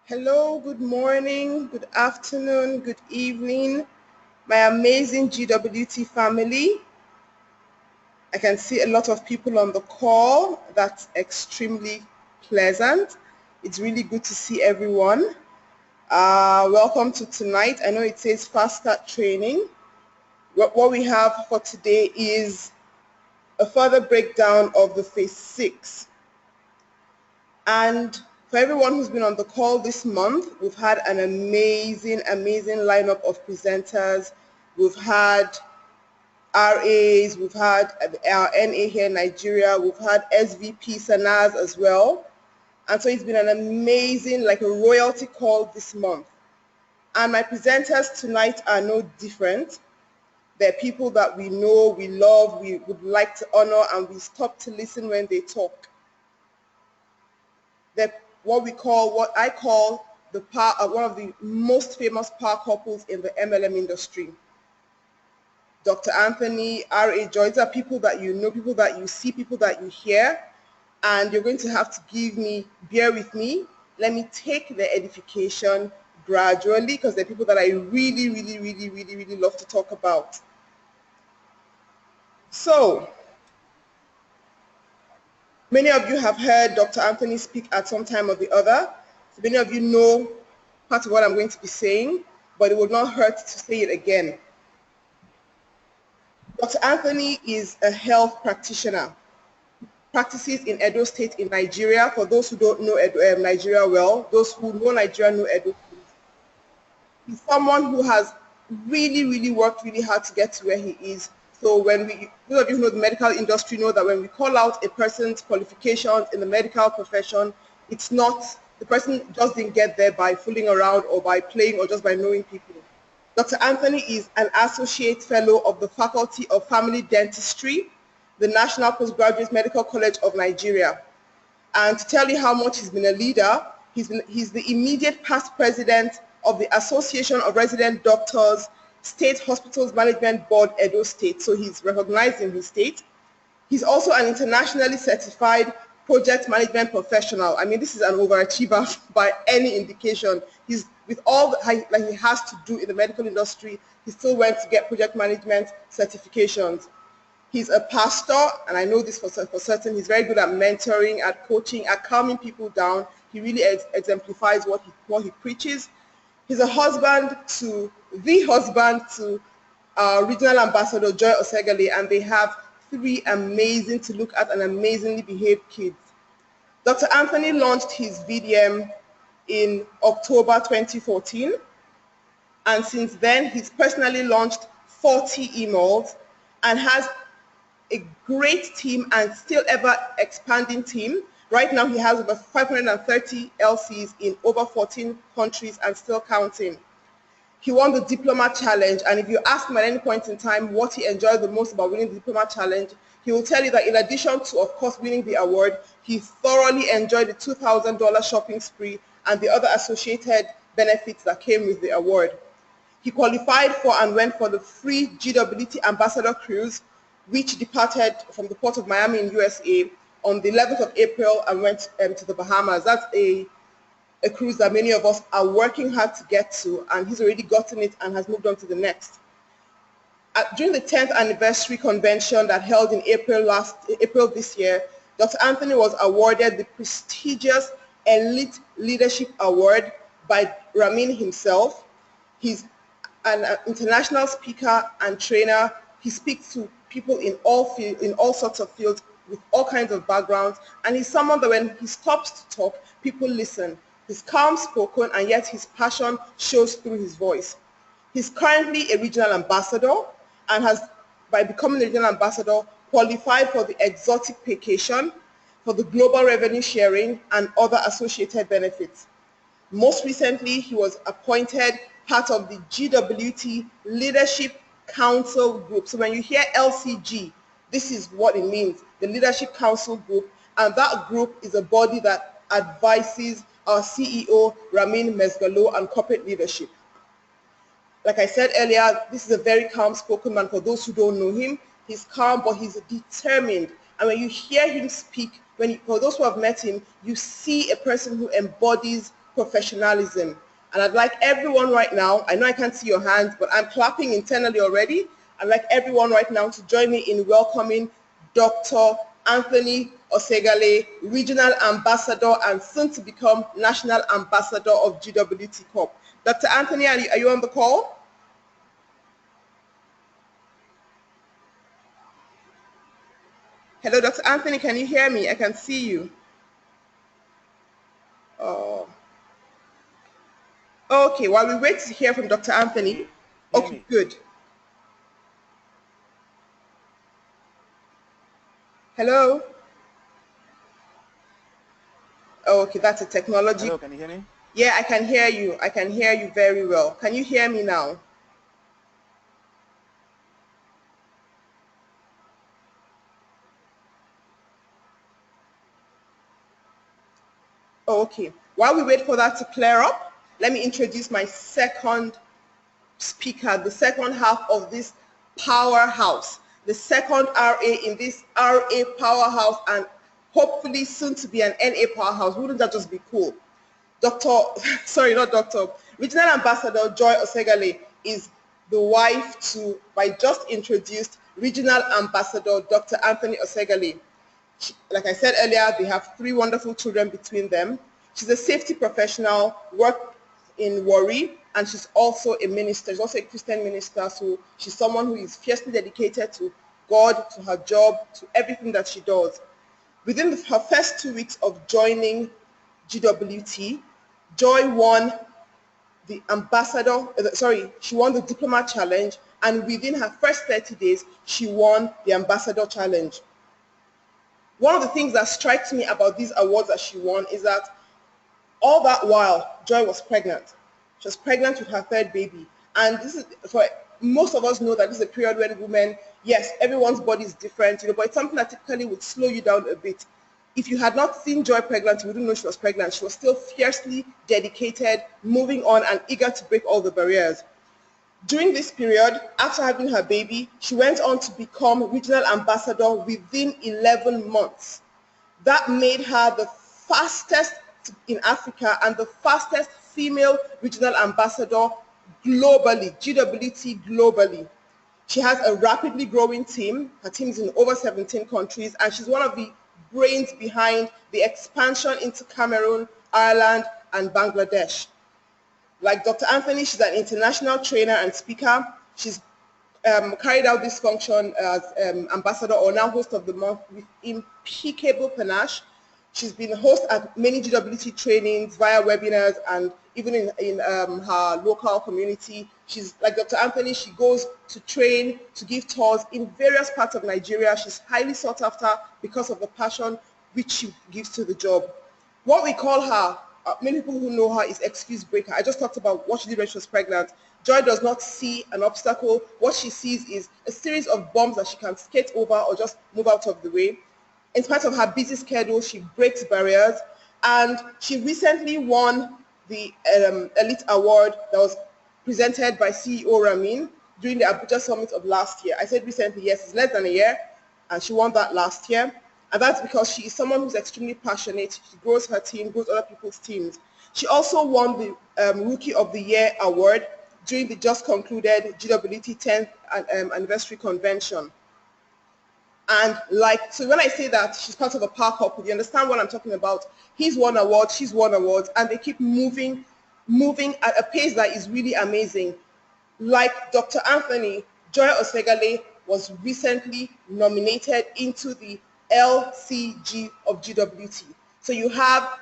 Hello, good morning, good afternoon, good evening, my amazing GWT family. I can see a lot of people on the call. That's extremely pleasant. It's really good to see everyone. Welcome to tonight. I know it says fast start training. What we have for today is a further breakdown of the phase 6. And for everyone who's been on the call this month, we've had an amazing lineup of presenters. We've had RAs, we've had our NA here in Nigeria, we've had SVP Sanaz as well. And so it's been an amazing, like a royalty call this month. And my presenters tonight are no different. They're people that we know, we love, we would like to honor, and we stop to listen when they talk. They're what I call one of the most famous power couples in the MLM industry. Dr. Anthony, R.A. Joy, these are people that you know, people that you see, people that you hear, and you're going to have to bear with me. Let me take the edification gradually because they're people that I really love to talk about. So, many of you have heard Dr. Anthony speak at some time or the other. So many of you know part of what I'm going to be saying, but it would not hurt to say it again. Dr. Anthony is a health practitioner, practices in Edo State in Nigeria. For those who don't know Nigeria well, those who know Nigeria know Edo State. He's someone who has really worked really hard to get to where he is. So those of you who know the medical industry know that when we call out a person's qualifications in the medical profession, it's not, the person just didn't get there by fooling around or by playing or just by knowing people. Dr. Anthony is an associate fellow of the Faculty of Family Dentistry, the National Postgraduate Medical College of Nigeria. And to tell you how much he's been a leader, he's the immediate past president of the Association of Resident Doctors, State Hospitals Management Board, Edo State. So he's recognized in his state. He's also an internationally certified project management professional. I mean, this is an overachiever by any indication. He's, with all that he has to do in the medical industry, he still went to get project management certifications. He's a pastor, and I know this for certain. He's very good at mentoring, at coaching, at calming people down. He really exemplifies what he preaches. He's the husband to Regional Ambassador Joy Oseghale, and they have 3 amazing to look at and amazingly behaved kids. Dr. Anthony launched his VDM in October 2014, and since then he's personally launched 40 emails and has a great team and still ever expanding team. Right now he has over 530 LCs in over 14 countries and still counting. He won the Diploma Challenge, and if you ask him at any point in time what he enjoyed the most about winning the Diploma Challenge, he will tell you that in addition to, of course, winning the award, he thoroughly enjoyed the $2,000 shopping spree and the other associated benefits that came with the award. He qualified for and went for the free GWT Ambassador Cruise, which departed from the port of Miami in USA on the 11th of April and went to the Bahamas. That's a cruise that many of us are working hard to get to, and he's already gotten it and has moved on to the next. During the 10th anniversary convention that held in April this year, Dr. Anthony was awarded the prestigious Elite Leadership Award by Ramin himself. He's an international speaker and trainer. He speaks to people in all sorts of fields with all kinds of backgrounds, and he's someone that when he stops to talk, people listen. He's calm spoken, and yet his passion shows through his voice. He's currently a regional ambassador and has, by becoming a regional ambassador, qualified for the exotic vacation, for the global revenue sharing, and other associated benefits. Most recently, he was appointed part of the GWT Leadership Council Group. So when you hear LCG, this is what it means, the Leadership Council Group, and that group is a body that advises our CEO, Ramin Mesgalo, on corporate leadership. Like I said earlier, this is a very calm-spoken man. For those who don't know him, he's calm, but he's determined. And when you hear him speak, for those who have met him, you see a person who embodies professionalism. And I'd like everyone right now, I know I can't see your hands, but I'm clapping internally already. I'd like everyone right now to join me in welcoming Dr. Anthony Oseghale, Regional Ambassador and soon to become National Ambassador of GWT Corp. Dr. Anthony, are you on the call? Hello, Dr. Anthony, can you hear me? I can see you. Oh. Okay, while we wait to hear from Dr. Anthony. Okay, good. Hello? Okay, that's a technology. Hello, can you hear me? Yeah, I can hear you. I can hear you very well. Can you hear me now? Okay. While we wait for that to clear up, let me introduce my second speaker, the second half of this powerhouse, the second RA in this RA powerhouse and hopefully soon to be an NA powerhouse. Wouldn't that just be cool? Regional Ambassador Joy Oseghale is the wife to my just introduced Regional Ambassador Dr. Anthony Oseghale. Like I said earlier, they have 3 wonderful children between them. She's a safety professional, worked in Warri, and she's also a minister. She's also a Christian minister, so she's someone who is fiercely dedicated to God, to her job, to everything that she does. Within her first 2 weeks of joining GWT, Joy won the she won the Diplomat Challenge, and within her first 30 days, she won the Ambassador Challenge. One of the things that strikes me about these awards that she won is that all that while, Joy was pregnant. She was pregnant with her 3rd baby. And this is, for most of us know that this is a period when women, yes, everyone's body is different, but it's something that typically would slow you down a bit. If you had not seen Joy pregnant, you wouldn't know she was pregnant. She was still fiercely dedicated, moving on and eager to break all the barriers. During this period, after having her baby, she went on to become regional ambassador within 11 months. That made her the fastest in Africa and the fastest female regional ambassador globally, GWT globally. She has a rapidly growing team. Her team is in over 17 countries, and she's one of the brains behind the expansion into Cameroon, Ireland, and Bangladesh. Like Dr. Anthony, she's an international trainer and speaker. She's carried out this function as ambassador or now host of the month with impeccable panache. She's been a host at many GWT trainings via webinars and even in her local community. She's like Dr. Anthony, she goes to train, to give tours in various parts of Nigeria. She's highly sought after because of the passion which she gives to the job. What we call her, many people who know her, is excuse breaker. I just talked about what she did when she was pregnant. Joy does not see an obstacle. What she sees is a series of bumps that she can skate over or just move out of the way. In spite of her busy schedule, she breaks barriers, and she recently won the Elite Award that was presented by CEO Ramin during the Abuja Summit of last year. I said recently, yes, it's less than a year, and she won that last year. And that's because she is someone who's extremely passionate. She grows her team, grows other people's teams. She also won the Rookie of the Year award during the just concluded GWT 10th anniversary convention. And so when I say that she's part of a power couple, you understand what I'm talking about. He's won awards, she's won awards, and they keep moving at a pace that is really amazing. Like Dr. Anthony, Joy Oseghale was recently nominated into the LCG of GWT. So you have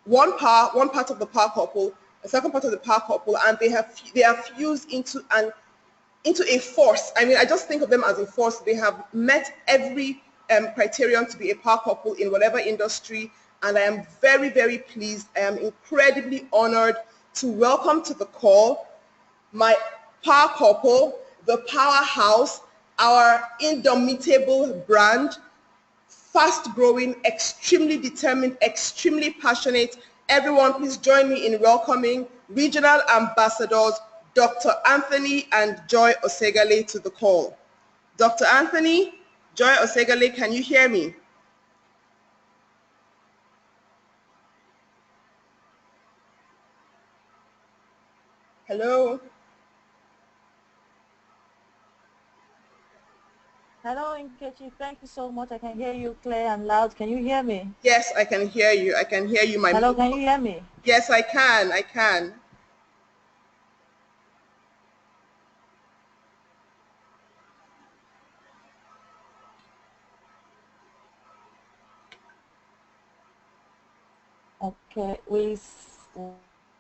one part of the power couple, a second part of the power couple, and they are fused into a force. I mean, I just think of them as a force. They have met every criterion to be a power couple in whatever industry, and I am very, very pleased. I am incredibly honored to welcome to the call my power couple, the powerhouse, our indomitable brand, fast-growing, extremely determined, extremely passionate. Everyone, please join me in welcoming Regional Ambassadors Dr. Anthony and Joy Oseghale to the call. Dr. Anthony, Joy Oseghale, can you hear me? Hello? Hello, Nkechi. Thank you so much. I can hear you clear and loud. Can you hear me? Yes, I can hear you. I can hear you. Hello, can you hear me? Yes, I can. I can. Okay.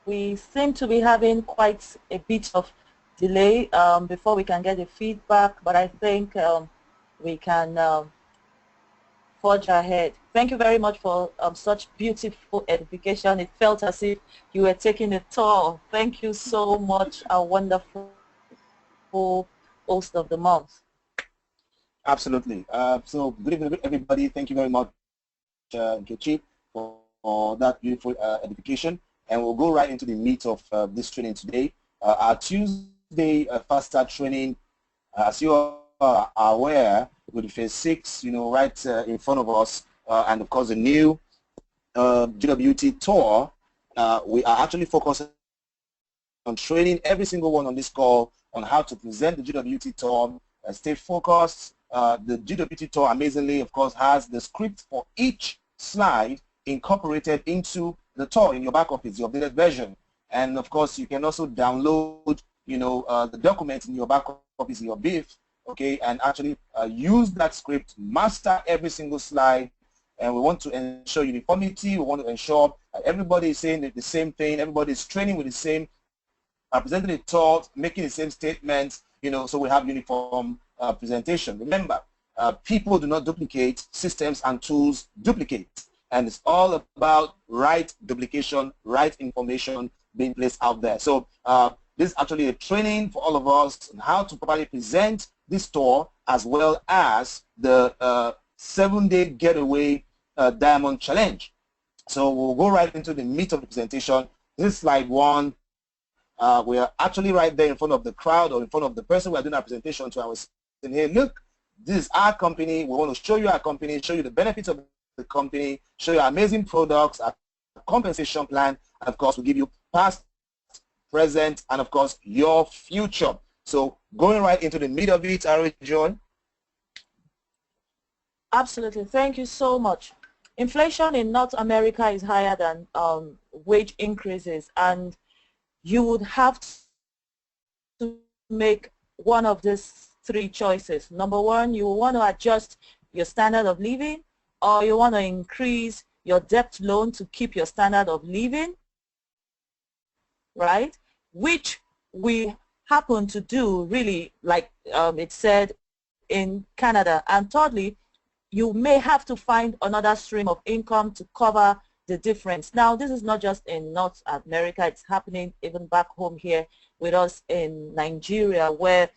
We seem to be having quite a bit of delay before we can get the feedback, but I think we can forge ahead. Thank you very much for such beautiful edification. It felt as if you were taking a tour. Thank you so much, a wonderful host of the month. Absolutely. So good evening, everybody. Thank you very much, Nkechi, for that beautiful edification. And we'll go right into the meat of this training today. Our Tuesday fast start training, as you are aware, with phase 6, right in front of us, and of course the new GWT tour, we are actually focusing on training every single one on this call on how to present the GWT tour, stay focused. The GWT tour, amazingly, of course, has the script for each slide incorporated into the tour in your back office, your updated version. And of course, you can also download, the documents in your back office, in your BIF, okay, and actually use that script, master every single slide. And we want to ensure uniformity. We want to ensure everybody is saying the same thing. Everybody is training with the same, presenting the thought, making the same statements, so we have uniform presentation. Remember, people do not duplicate, systems and tools duplicate. And it's all about right duplication, right information being placed out there. So this is actually a training for all of us on how to properly present this tour, as well as the 7-day getaway diamond challenge. So we'll go right into the meat of the presentation. This is slide 1. We are actually right there in front of the crowd, or in front of the person we are doing our presentation to. I was saying, hey, look, this is our company. We want to show you our company, show you the benefits of the company, show you our amazing products, our compensation plan, and of course, we'll give you past, present, and of course, your future. So going right into the meat of it, John. Absolutely. Thank you so much. Inflation in North America is higher than wage increases, and you would have to make one of these 3 choices. Number 1, you want to adjust your standard of living, or you want to increase your debt loan to keep your standard of living, right? Which we happen to do really, like it said, in Canada. And thirdly, you may have to find another stream of income to cover the difference. Now, this is not just in North America, it's happening even back home here with us in Nigeria, where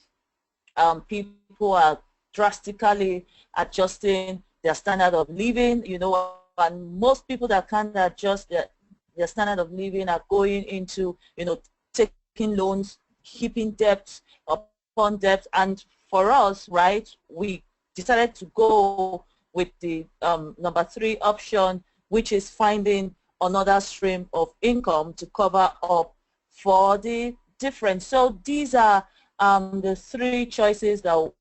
people are drastically adjusting their standard of living, and most people that can't adjust their standard of living are going into, taking loans, keeping debts upon debt. And for us, right, we decided to go with the number 3 option, which is finding another stream of income to cover up for the difference. So these are the 3 choices that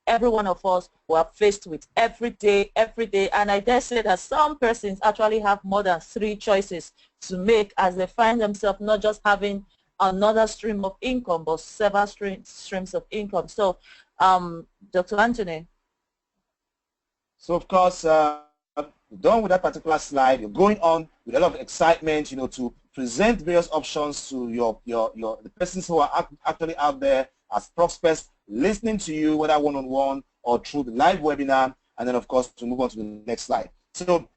every one of us were faced with every day, and I dare say that some persons actually have more than 3 choices to make, as they find themselves not just having another stream of income, but several streams of income. So, Dr. Anthony. So of course, done with that particular slide, you're going on with a lot of excitement, to present various options to the persons who are actually out there as prospects, listening to you, whether one-on-one or through the live webinar, and then of course to move on to the next slide. So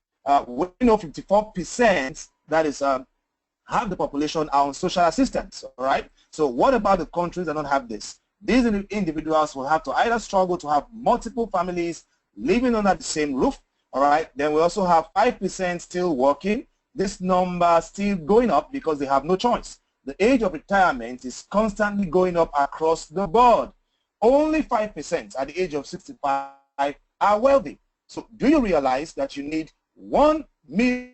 we know 54%, that is half the population, are on social assistance. All right. So what about the countries that don't have this? These individuals will have to either struggle to have multiple families living under the same roof. All right. Then we also have 5% still working. This number still going up because they have no choice. The age of retirement is constantly going up across the board. Only 5% at the age of 65 are wealthy. So do you realize that you need $1 million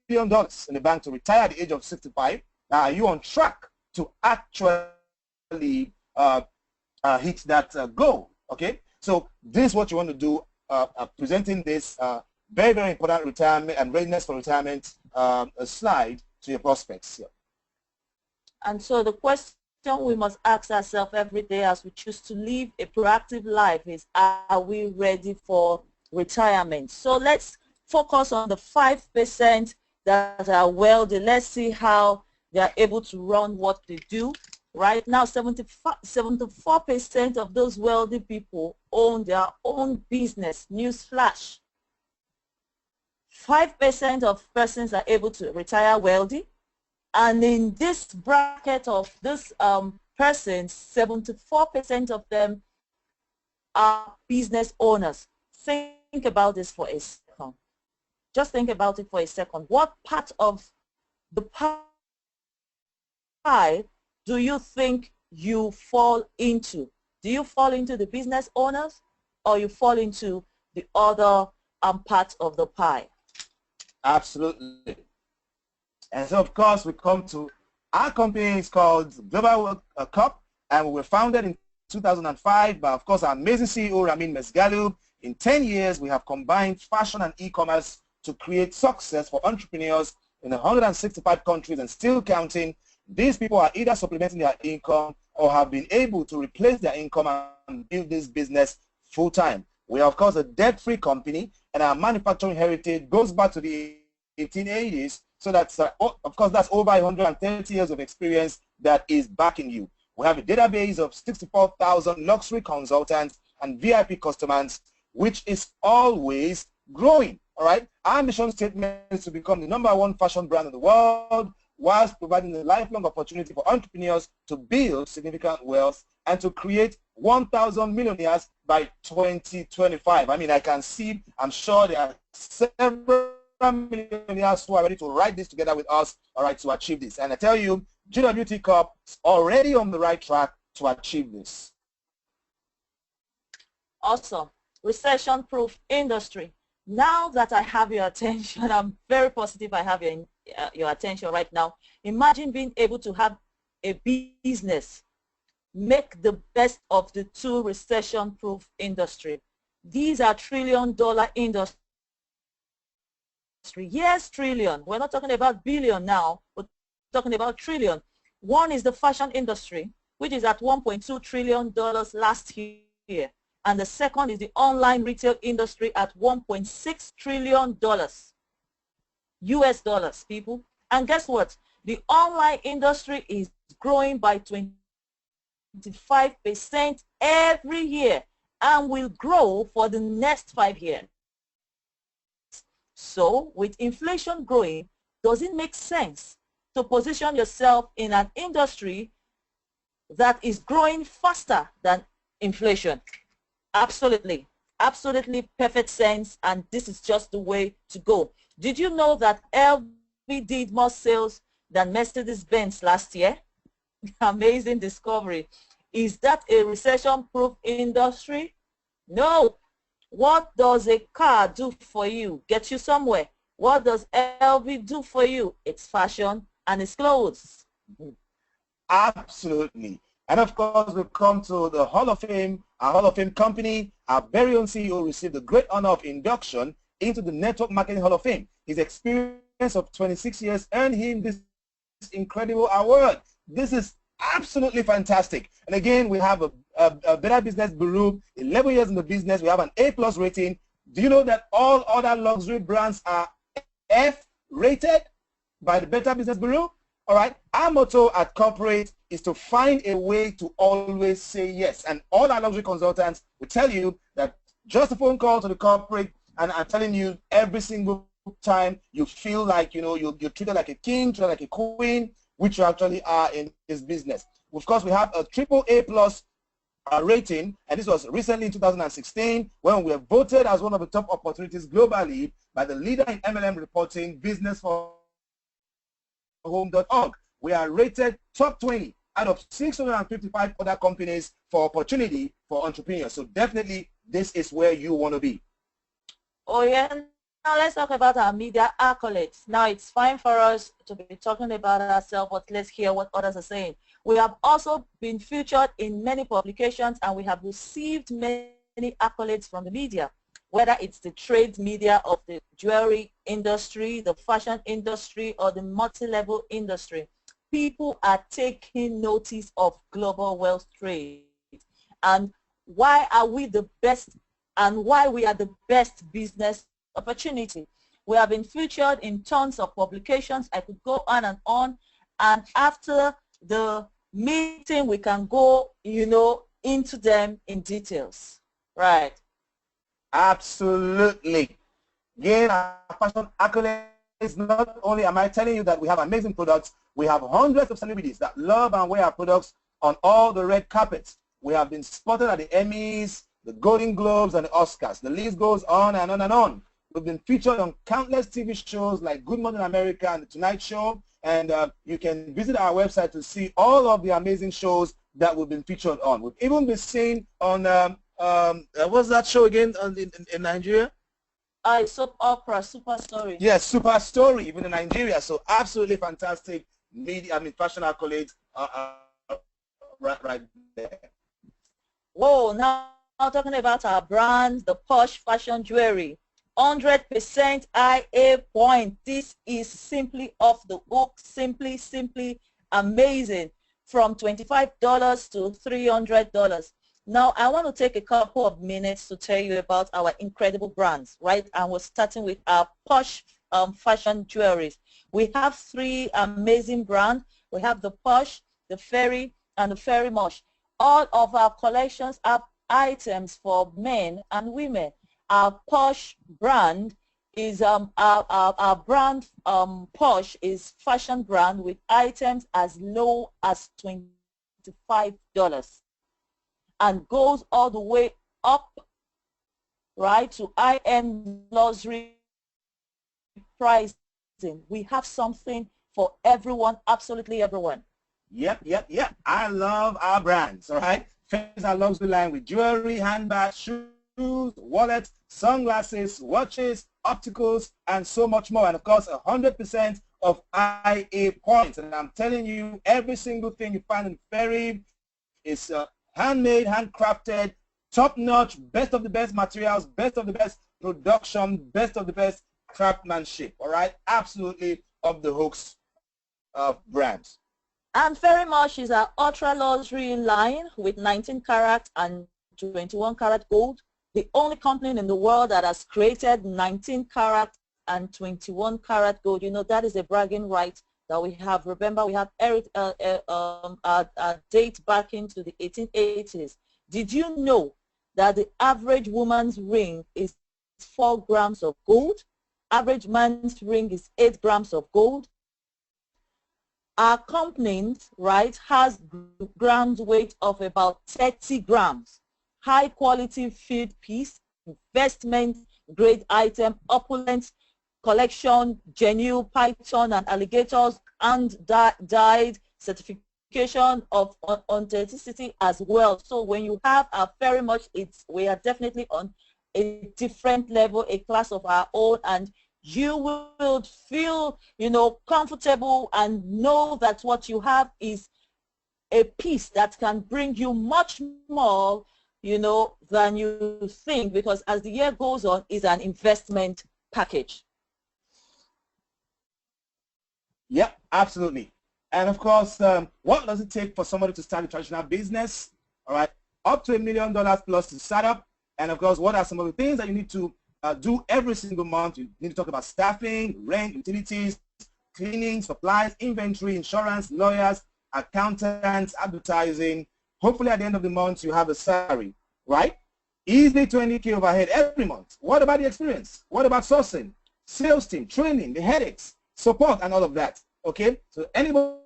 in the bank to retire at the age of 65? Now, are you on track to actually hit that goal. Okay, so this is what you want to do, presenting this very, very important retirement and readiness for retirement slide to your prospects. Yeah. And so the question we must ask ourselves every day as we choose to live a proactive life is, are we ready for retirement? So let's focus on the 5% that are wealthy. Let's see how they are able to run what they do. Right now, 74% of those wealthy people own their own business. Newsflash. 5% of persons are able to retire wealthy. And in this bracket of this persons, 74% of them are business owners. Think about this for a second. Just think about it for a second. What part of the pie do you think you fall into? Do you fall into the business owners, or you fall into the other part of the pie? Absolutely. And so, of course, we come to our company. Is called Global Cup, and we were founded in 2005 by, of course, our amazing CEO, Ramin Oseghale. In 10 years, we have combined fashion and e-commerce to create success for entrepreneurs in 165 countries and still counting. These people are either supplementing their income or have been able to replace their income and build this business full-time. We are, of course, a debt-free company, and our manufacturing heritage goes back to the 1880s. So that's, of course, that's over 130 years of experience that is backing you. We have a database of 64,000 luxury consultants and VIP customers, which is always growing. All right. Our mission statement is to become the #1 fashion brand in the world, whilst providing a lifelong opportunity for entrepreneurs to build significant wealth and to create 1,000 millionaires by 2025. I mean, I can see, I'm sure there are several millionaires who are ready to write this together with us, all right, to achieve this. And I tell you, GWT Corp is already on the right track to achieve this. Awesome. Recession-proof industry. Now that I have your attention, I'm very positive I have your attention right now. Imagine being able to have a business make the best of the two recession-proof industry. These are trillion-dollar industries. Yes, trillion. We're not talking about billion now. We're talking about trillion. One is the fashion industry, which is at $1.2 trillion last year. And the second is the online retail industry at $1.6 trillion. US dollars, people. And guess what? The online industry is growing by 25% every year and will grow for the next 5 years. So with inflation growing, does it make sense to position yourself in an industry that is growing faster than inflation? Absolutely. Absolutely perfect sense, and this is just the way to go. Did you know that LV did more sales than Mercedes-Benz last year? Amazing discovery. Is that a recession-proof industry? No. What does a car do for you? Get you somewhere. What does LV do for you? It's fashion and it's clothes. Absolutely. And of course, we come to the Hall of Fame, our Hall of Fame company. Our very own CEO received the great honor of induction into the Network Marketing Hall of Fame. His experience of 26 years earned him this incredible award. This is absolutely fantastic. And again, we have a Better Business Bureau, 11 years in the business. We have an A+ rating. Do you know that all other luxury brands are F rated by the Better Business Bureau? All right. Our motto at corporate is to find a way to always say yes. And all our luxury consultants will tell you that just a phone call to the corporate, and I'm telling you, every single time you feel like, you know, you're treated like a king, treated like a queen, which you actually are in this business. Of course, we have a AAA+ rating, and this was recently in 2016 when we were voted as one of the top opportunities globally by the leader in MLM reporting, businessforhome.org. We are rated top 20 out of 655 other companies for opportunity for entrepreneurs. So definitely, this is where you want to be. Oh yeah. Now let's talk about our media accolades. Now it's fine for us to be talking about ourselves, but let's hear what others are saying. We have also been featured in many publications, and we have received many accolades from the media, whether it's the trade media of the jewelry industry, the fashion industry, or the multi-level industry. People are taking notice of global wealth trade. And why are we the best, and why we are the best business opportunity? We have been featured in tons of publications. I could go on, and after the meeting we can go, into them in details. Right. Absolutely. Again, our fashion accolades, not only am I telling you that we have amazing products, we have hundreds of celebrities that love and wear our products on all the red carpets. We have been spotted at the Emmys, the Golden Globes, and the Oscars. The list goes on and on and on. We've been featured on countless TV shows like Good Morning America and The Tonight Show, and you can visit our website to see all of the amazing shows that we've been featured on. We've even been seen on, what's that show again in Nigeria? Soap opera, Super Story. Yes, Super Story, even in Nigeria. So absolutely fantastic media, fashion accolades right there. Whoa, now talking about our brand, the Posh Fashion Jewelry. 100% IA point. This is simply off the hook, simply amazing. From $25 to $300. Now, I want to take a couple of minutes to tell you about our incredible brands, right? And we're starting with our Posh fashion jewelries. We have 3 amazing brands. We have the Posh, the Fairy, and the Fairy Mosh. All of our collections have items for men and women. Our Posh brand is our brand Posh is fashion brand with items as low as $25 and goes all the way up, right, to high-end luxury pricing. We have something for everyone, absolutely everyone. Yep. I love our brands, all right? First, our luxury line with jewelry, handbags, shoes, wallets, sunglasses, watches, opticals, and so much more. And of course, 100% of IA points. And I'm telling you, every single thing you find in Fairy is handmade, handcrafted, top-notch, best of the best materials, best of the best production, best of the best craftsmanship. All right, absolutely off the hooks of brands. And Fairy Mosh is our ultra luxury line with 19 karat and 21 karat gold. The only company in the world that has created 19 karat and 21 karat gold. That is a bragging right that we have. Remember, we have a date back into the 1880s. Did you know that the average woman's ring is 4 grams of gold? Average man's ring is 8 grams of gold. Our company, right, has grams weight of about 30 grams. High quality field piece, investment grade item, opulent collection, genuine python and alligators, and dyed certification of authenticity as well. So when you have a Fairy Mosh, we are definitely on a different level, a class of our own, and you will feel, comfortable and know that what you have is a piece that can bring you much more, than you think, because as the year goes on, it's an investment package. Yeah, absolutely. And of course, what does it take for somebody to start a traditional business? All right, up to $1 million plus to start up. And of course, what are some of the things that you need to do every single month? You need to talk about staffing, rent, utilities, cleaning, supplies, inventory, insurance, lawyers, accountants, advertising. Hopefully at the end of the month you have a salary, right? Easily 20K overhead every month. What about the experience? What about sourcing, sales team, training, the headaches, support, and all of that? Okay, so anybody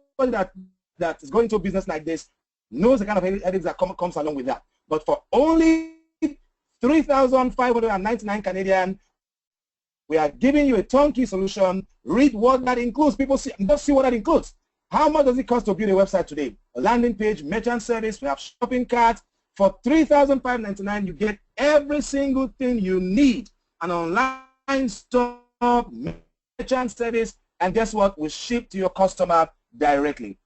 that is going to a business like this knows the kind of headaches that comes along with that. But for only 3,599 Canadian, we are giving you a turnkey solution. Read what that includes. People just see what that includes. How much does it cost to build a website today? A landing page, merchant service, we have shopping carts. For 3,599, you get every single thing you need. An online store, merchant service, and guess what? We ship to your customer directly.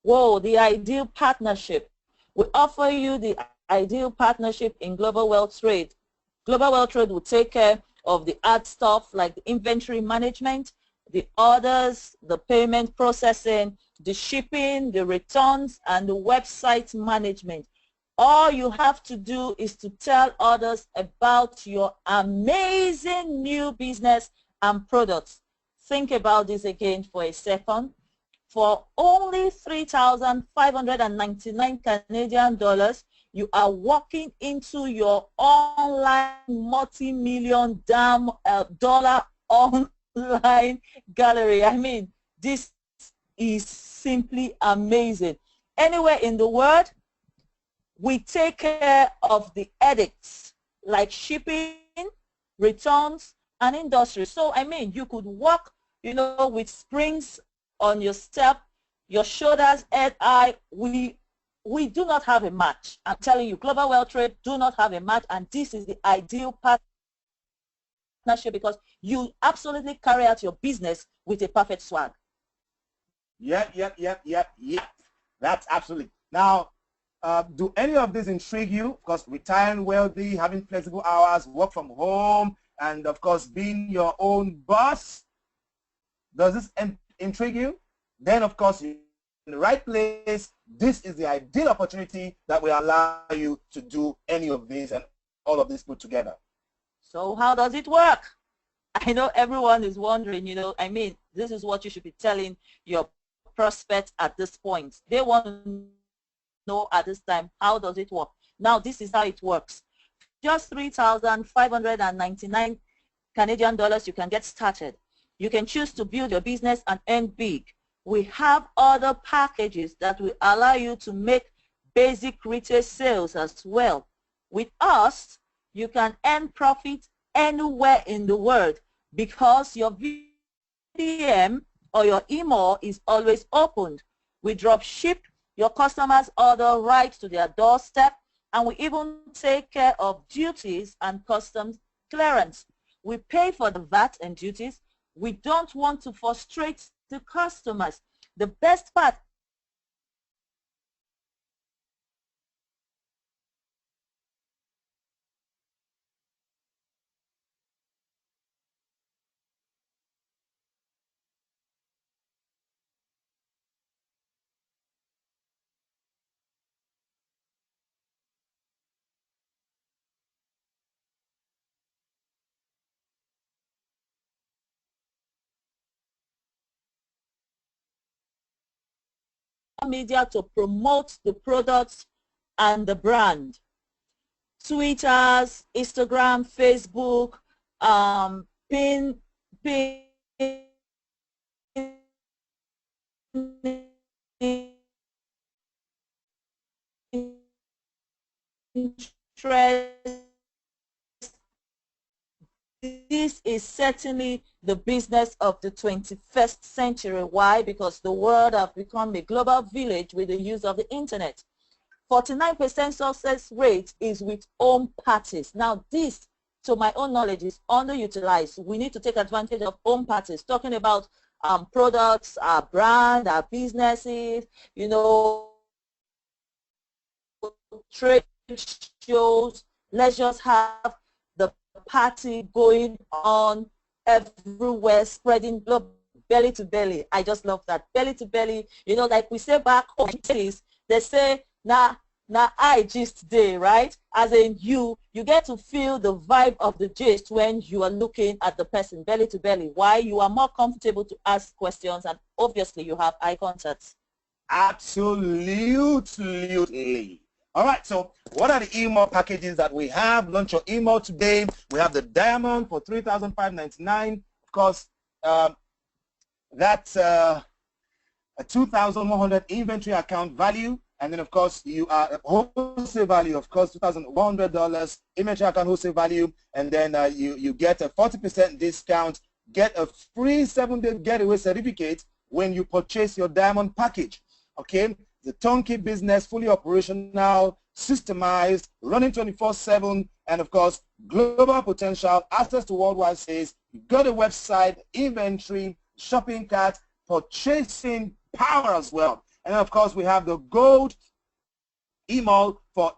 Whoa, the ideal partnership. We offer you the ideal partnership in Global Wealth Trade. Global Wealth Trade will take care of the hard stuff like the inventory management, the orders, the payment processing, the shipping, the returns, and the website management. All you have to do is to tell others about your amazing new business and products. Think about this again for a second. For only 3,599 Canadian dollars, you are walking into your online multi-million dollar online gallery. I mean, this is simply amazing. Anywhere in the world, we take care of the edicts like shipping, returns, and industry. So, I mean, you could walk, you know, with springs on your step, your shoulders head high. We do not have a match. I'm telling you, Global Wealth Trade do not have a match, and this is the ideal partnership because you absolutely carry out your business with a perfect swag. Yep. That's absolutely. Now, do any of this intrigue you? Of course, retiring wealthy, having flexible hours, work from home, and of course, being your own boss. Does this intrigue you? Then, of course, you're in the right place. This is the ideal opportunity that will allow you to do any of this and all of this put together. So how does it work? I know everyone is wondering, you know, I mean, this is what you should be telling your prospects at this point. They want to know at this time, how does it work? Now, this is how it works. Just 3,599 Canadian dollars, you can get started. You can choose to build your business and earn big. We have other packages that will allow you to make basic retail sales as well. With us, you can earn profit anywhere in the world because your VDM or your email is always opened. We drop ship your customers' order right to their doorstep, and we even take care of duties and customs clearance. We pay for the VAT and duties. We don't want to frustrate the customers. The best part media to promote the products and the brand. Twitter, Instagram, Facebook, Pinterest. This is certainly the business of the 21st century. Why? Because the world has become a global village with the use of the internet. 49% success rate is with home parties. Now this, to my own knowledge, is underutilized. We need to take advantage of home parties, talking about products, our brand, our businesses, you know, trade shows. Let's just have the party going on everywhere, spreading belly to belly. I just love that. Belly to belly, you know, like we say back home, they say, nah, I gist day, right? As in you get to feel the vibe of the gist when you are looking at the person belly to belly. Why? You are more comfortable to ask questions, and obviously you have eye contact. Absolutely. All right, so what are the email packages that we have? Launch your email today. We have the diamond for $3,599. Of course, that's a 2,100 inventory account value. And then, of course, you are wholesale value, of course, $2,100 inventory account wholesale value. And then you get a 40% discount, get a free 7-day getaway certificate when you purchase your diamond package. Okay? The turnkey business, fully operational, systemized, running 24/7, and of course, global potential, access to worldwide sales. You've got a website, inventory, shopping cart, purchasing power as well. And then of course we have the gold email for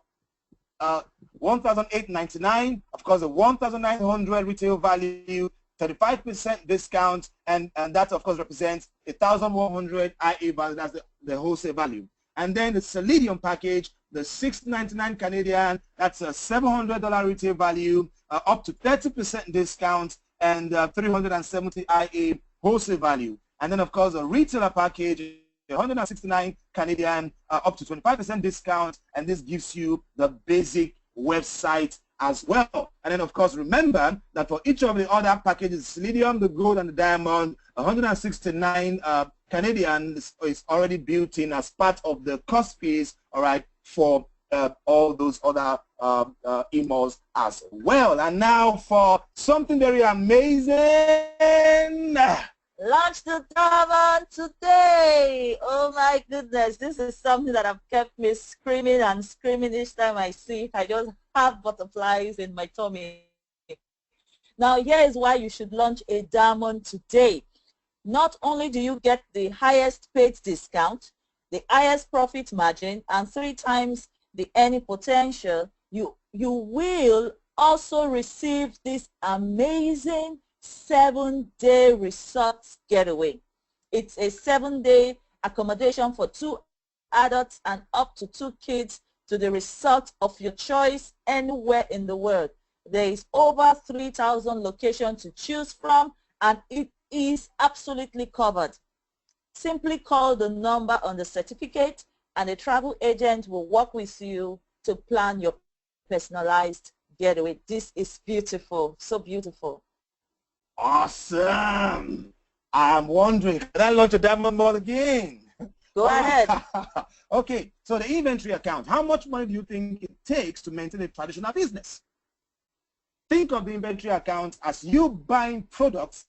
$1,899. Of course, the 1,900 retail value, 35% discount, and that of course represents 1,100 IA value. That's the wholesale value. And then the Selenium package, the $699 Canadian, that's a $700 retail value, up to 30% discount, and 370 IA wholesale value. And then of course the retailer package, 169 Canadian, up to 25% discount, and this gives you the basic website as well. And then of course remember that for each of the other packages, Selenium, the gold, and the diamond, 169 Canadian is already built in as part of the cost fees, all right, for all those other emails as well. And now for something very amazing. Launch the diamond today. Oh my goodness, this is something that have kept me screaming and screaming each time I see it. I just have butterflies in my tummy. Now here is why you should launch a diamond today. Not only do you get the highest paid discount, the highest profit margin, and 3 times the earning potential, you will also receive this amazing 7-day resort getaway. It's a 7-day accommodation for 2 adults and up to 2 kids to the resort of your choice anywhere in the world. There is over 3,000 locations to choose from, and it is absolutely covered. Simply call the number on the certificate and a travel agent will work with you to plan your personalized getaway. This is beautiful, so beautiful. Awesome. I'm wondering, can I launch a diamond mall again? Go ahead. Okay, so the inventory account. How much money do you think it takes to maintain a traditional business? Think of the inventory account as you buying products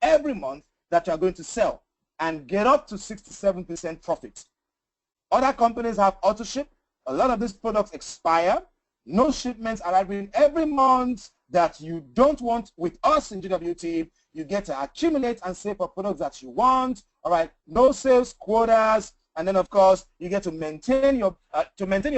every month that you are going to sell and get up to 67% profit. Other companies have auto ship. A lot of these products expire. No shipments arriving every month that you don't want. With us in GWT, you get to accumulate and save for products that you want. All right, no sales quotas, and then of course you get to maintain your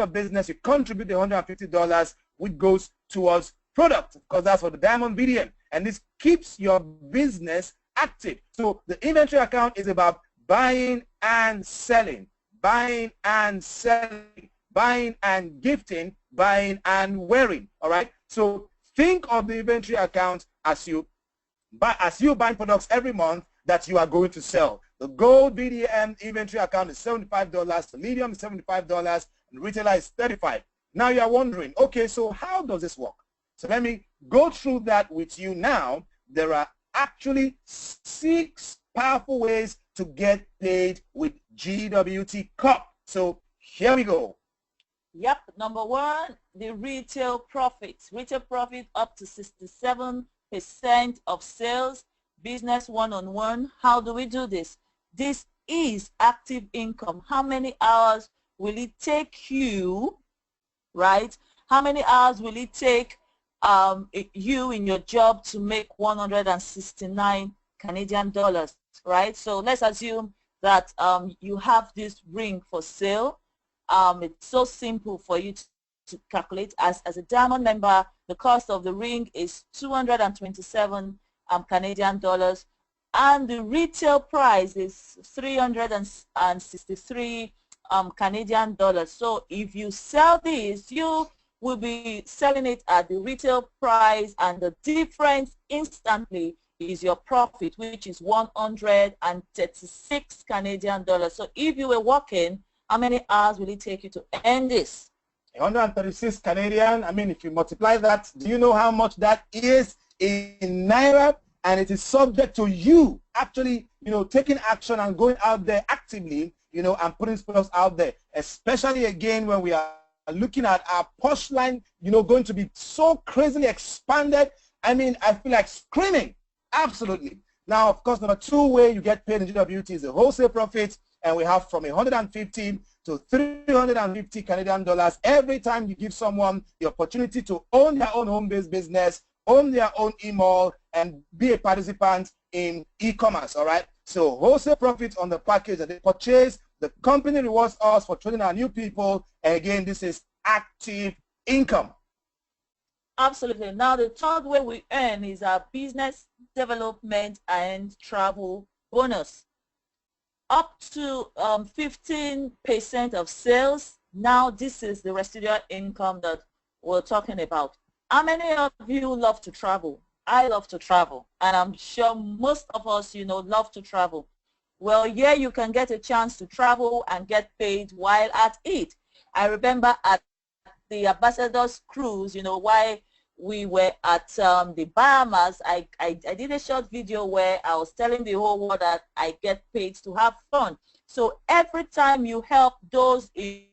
business. You contribute the $150, which goes towards product, because that's for the diamond VDM, and this keeps your business active. So the inventory account is about buying and selling, buying and selling, buying and gifting, buying and wearing. All right. So think of the inventory account as you buy products every month that you are going to sell. The gold BDM inventory account is $75, the medium is $75, and retailer is $35. Now you are wondering, okay, so how does this work? So let me go through that with you now. There are actually 6 powerful ways to get paid with GWT Cup. So here we go. Yep, number 1, the retail profits. Retail profit up to 67% of sales, business one-on-one. How do we do this? This is active income. How many hours will it take you, right? How many hours will it take you in your job to make 169 Canadian dollars, right? So let's assume that you have this ring for sale. It's so simple for you to calculate. As a diamond member, the cost of the ring is 227 Canadian dollars, and the retail price is 363 Canadian dollars. So if you sell this, you will be selling it at the retail price, and the difference instantly is your profit, which is 136 Canadian dollars. So if you were working, how many hours will it take you to earn this? 136 Canadian. I mean, if you multiply that, do you know how much that is in Naira? And it is subject to you actually, taking action and going out there actively, and putting products out there, especially again when we are looking at our push line, going to be so crazily expanded. I mean, I feel like screaming. Absolutely. Now, of course, number 2 way you get paid in GWT is the wholesale profits, and we have from 150 to 350 Canadian dollars every time you give someone the opportunity to own their own home-based business, own their own email, and be a participant in e-commerce. All right. So wholesale profits on the package that they purchase, The company rewards us for training our new people. And again, this is active income. Absolutely. Now, the third way we earn is our business development and travel bonus. Up to 15% of sales. Now, this is the residual income that we're talking about. How many of you love to travel? I love to travel, and I'm sure most of us, love to travel. Well, yeah, you can get a chance to travel and get paid while at it. I remember at the Ambassador's Cruise, while we were at the Bahamas, I did a short video where I was telling the whole world that I get paid to have fun. So every time you help those in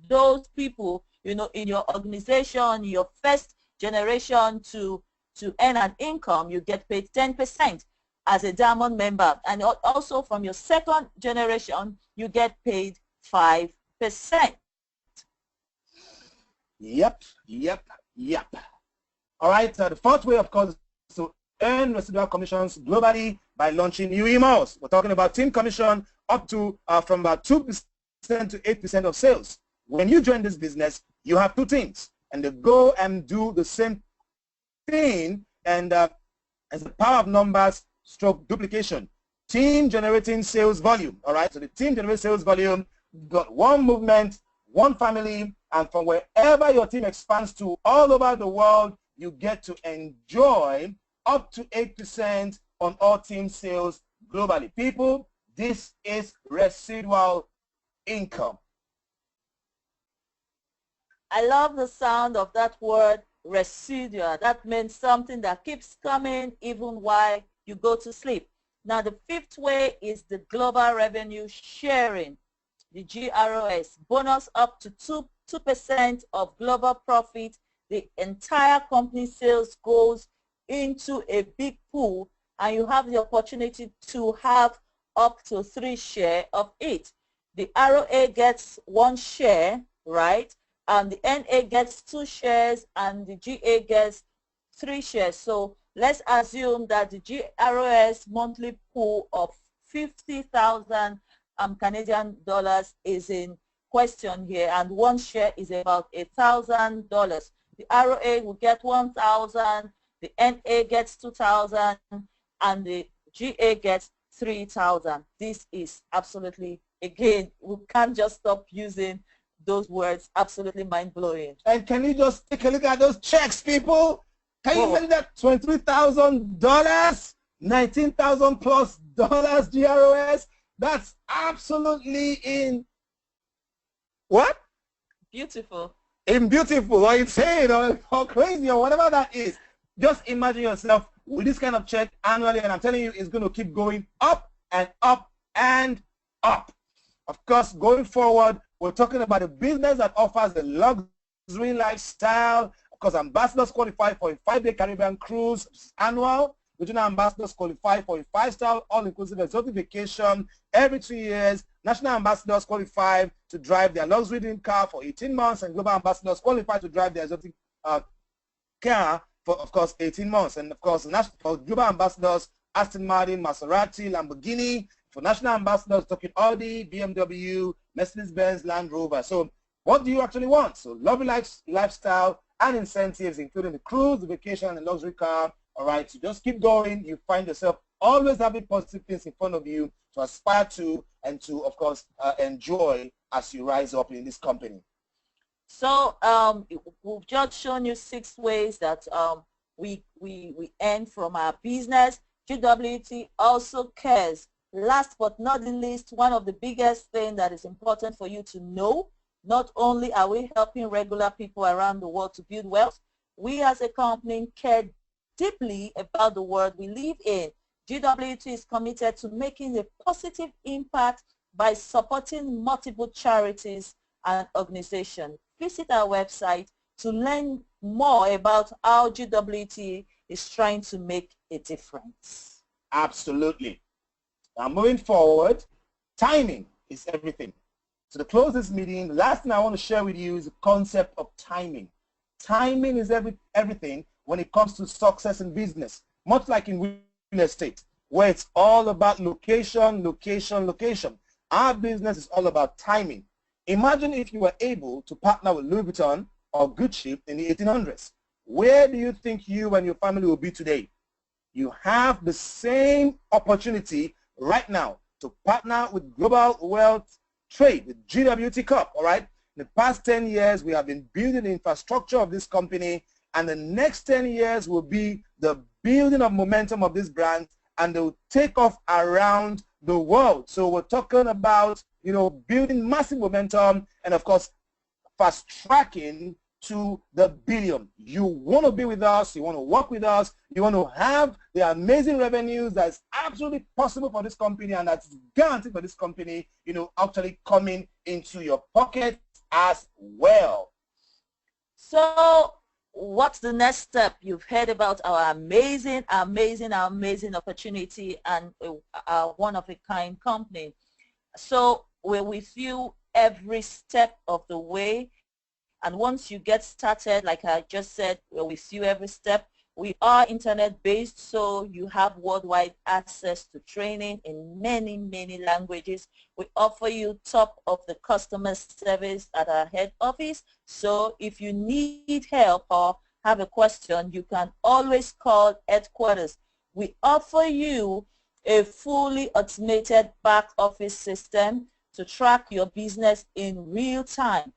those people, in your organization, your first generation to earn an income, you get paid 10% as a diamond member. And also from your second generation, you get paid 5%. Yep. All right, the fourth way, of course, is to earn residual commissions globally by launching new emails. We're talking about team commission up to from about 2% to 8% of sales. When you join this business, you have two teams, and they go and do the same thing, and as the power of numbers stroke duplication. Team generating sales volume. All right, so the team generates sales volume. You've got one movement, one family, and from wherever your team expands to all over the world, you get to enjoy up to 8% on all team sales globally. People, this is residual income. I love the sound of that word, residual. That means something that keeps coming even while you go to sleep. Now, the fifth way is the global revenue sharing, the GROS, bonus up to 2% of global profit. The entire company sales goes into a big pool, and you have the opportunity to have up to 3 shares of it. The ROA gets 1 share, right? And the NA gets 2 shares, and the GA gets 3 shares. So let's assume that the GROS monthly pool of 50,000 Canadian dollars is in question here, and 1 share is about $1,000. The ROA will get 1,000, the NA gets 2,000, and the GA gets 3,000. This is absolutely, again, we can't just stop using those words. Absolutely mind-blowing. And can you just take a look at those checks, people? Can you imagine that? $23,000, 19,000 plus dollars GROS? That's absolutely in what? Beautiful. In beautiful, or insane, or crazy, or whatever that is. Just imagine yourself with this kind of check annually, and I'm telling you, it's going to keep going up and up and up. Of course, going forward, we're talking about a business that offers a luxury lifestyle. Of course, ambassadors qualify for a 5-day Caribbean cruise annual. Regional ambassadors qualify for a 5-star all-inclusive exotic vacation every 2 years. National ambassadors qualify to drive their luxury dream car for 18 months, and global ambassadors qualify to drive their exotic car for, of course, 18 months. And, of course, for global ambassadors, Aston Martin, Maserati, Lamborghini. For national ambassadors, talking Audi, BMW, Mercedes-Benz, Land Rover. So what do you actually want? So lovely lifestyle and incentives, including the cruise, the vacation, and the luxury car. All right, so just keep going. You find yourself always having positive things in front of you to aspire to and to, of course, enjoy as you rise up in this company. So we've just shown you 6 ways that we earn from our business. GWT also cares. Last but not the least, one of the biggest things that is important for you to know, not only are we helping regular people around the world to build wealth, we as a company care deeply about the world we live in. GWT is committed to making a positive impact by supporting multiple charities and organizations. Visit our website to learn more about how GWT is trying to make a difference. Absolutely. Now, moving forward, timing is everything. So to close this meeting, the last thing I want to share with you is the concept of timing. Timing is everything when it comes to success in business, much like in real estate. where it's all about location, location, location. Our business is all about timing. Imagine if you were able to partner with Louis Vuitton or Gucci in the 1800s. Where do you think you and your family will be today? You have the same opportunity right now to partner with Global Wealth Trade, with GWT Corp, all right? In the past 10 years, we have been building the infrastructure of this company, and the next 10 years will be the building of momentum of this brand, and they will take off around the world. So we're talking about, building massive momentum and, of course, fast tracking to the billion. You want to be with us, you want to work with us, you want to have the amazing revenues that's absolutely possible for this company and that's guaranteed for this company, actually coming into your pocket as well. So what's the next step? You've heard about our amazing opportunity and a one-of-a-kind company. So we're with you every step of the way. And once you get started, like I just said, we're with you every step. We are internet-based, so you have worldwide access to training in many, many languages. We offer you top of the customer service at our head office. So if you need help or have a question, you can always call headquarters. We offer you a fully automated back office system to track your business in real time.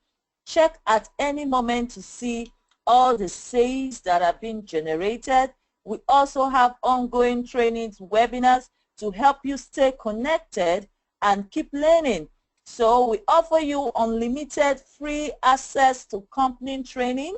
Check at any moment to see all the sales that have been generated. We also have ongoing trainings, webinars to help you stay connected and keep learning. So we offer you unlimited free access to company training.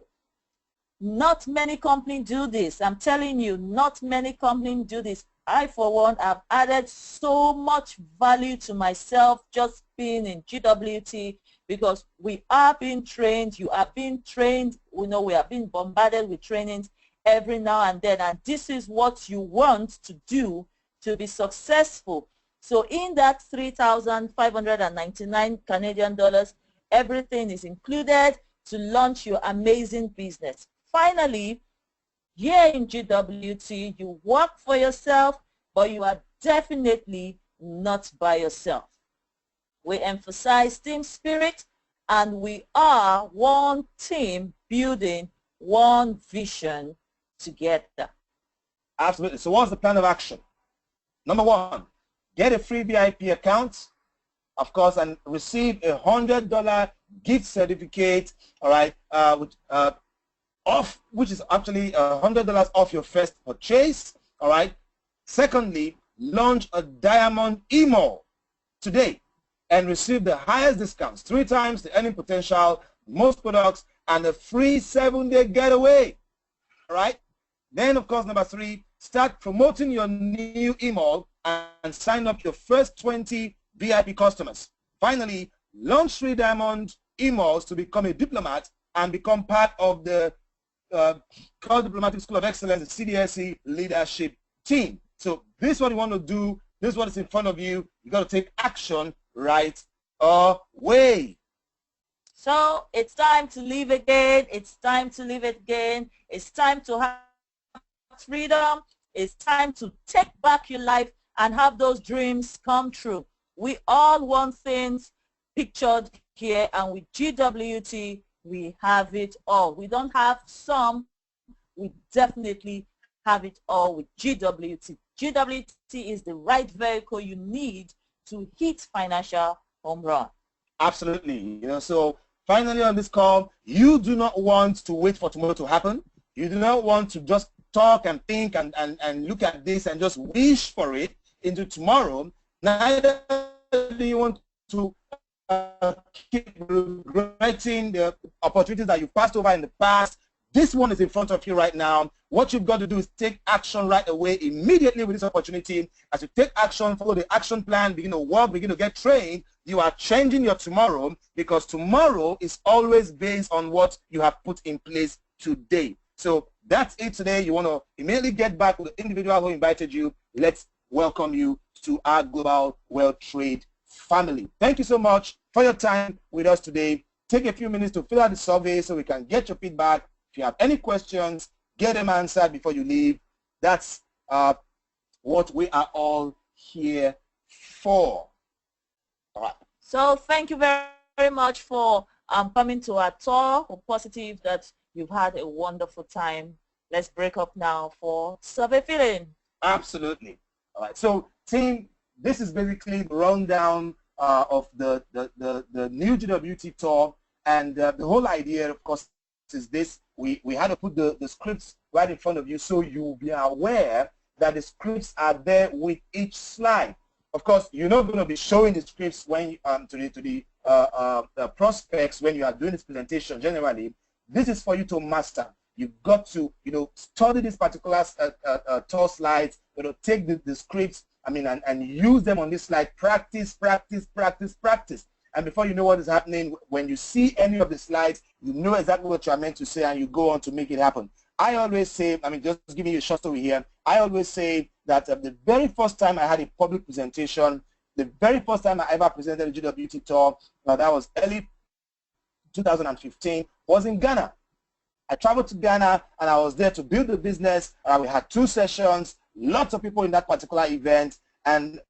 Not many companies do this. I'm telling you, not many companies do this. I, for one, have added so much value to myself just being in GWT, because we are being trained, you are being trained, we are being bombarded with trainings every now and then, and this is what you want to do to be successful. So in that 3,599 Canadian dollars, everything is included to launch your amazing business. Finally, here in GWT, you work for yourself, but you are definitely not by yourself. We emphasize team spirit, and we are one team building one vision together. Absolutely. So what's the plan of action? Number one, get a free VIP account, of course, and receive a $100 gift certificate, all right, which is actually $100 off your first purchase, all right. Secondly, launch a diamond email today and receive the highest discounts, 3 times the earning potential, most products, and a free 7-day getaway. All right? Then, of course, number 3, start promoting your new email and sign up your first 20 VIP customers. Finally, launch 3 diamond emails to become a diplomat and become part of the Core Diplomatic School of Excellence, the CDSC leadership team. So this is what you want to do. This is what is in front of you. You got to take action right away. So it's time to live again. It's time to live again. It's time to have freedom. It's time to take back your life and have those dreams come true. We all want things pictured here, and with GWT, we have it all. We don't have some. We definitely have it all with GWT. GWT is the right vehicle you need to hit financial home run. Absolutely. So finally on this call, you do not want to wait for tomorrow to happen. You do not want to just talk and think and look at this and just wish for it into tomorrow. Neither do you want to keep regretting the opportunities that you passed over in the past. This one is in front of you right now. What you've got to do is take action right away, immediately with this opportunity. As you take action, follow the action plan, begin to work, begin to get trained, you are changing your tomorrow, because tomorrow is always based on what you have put in place today. So that's it today. You want to immediately get back with the individual who invited you. Let's welcome you to our Global Wealth Trade family. Thank you so much for your time with us today. Take a few minutes to fill out the survey so we can get your feedback. If you have any questions, get them answered before you leave. That's what we are all here for. All right. So thank you very, very much for coming to our tour. We're positive that you've had a wonderful time. Let's break up now for survey filling. Absolutely. All right. So, team, this is basically the rundown of the new GWT tour, and the whole idea, of course, is this: we had to put the scripts right in front of you, so you'll be aware that the scripts are there with each slide. Of course, you're not going to be showing the scripts when to the prospects when you are doing this presentation. Generally, this is for you to master. You've got to, study these particular tour slides, take the scripts, and use them on this slide. Practice, practice, practice, practice. And before you know what is happening, when you see any of the slides, you know exactly what you are meant to say, and you go on to make it happen. I always say, just giving you a short story here, I always say that the very first time I had a public presentation, the very first time I ever presented a GWT tour, that was early 2015, was in Ghana. I traveled to Ghana, and I was there to build the business. We had 2 sessions, lots of people in that particular event, and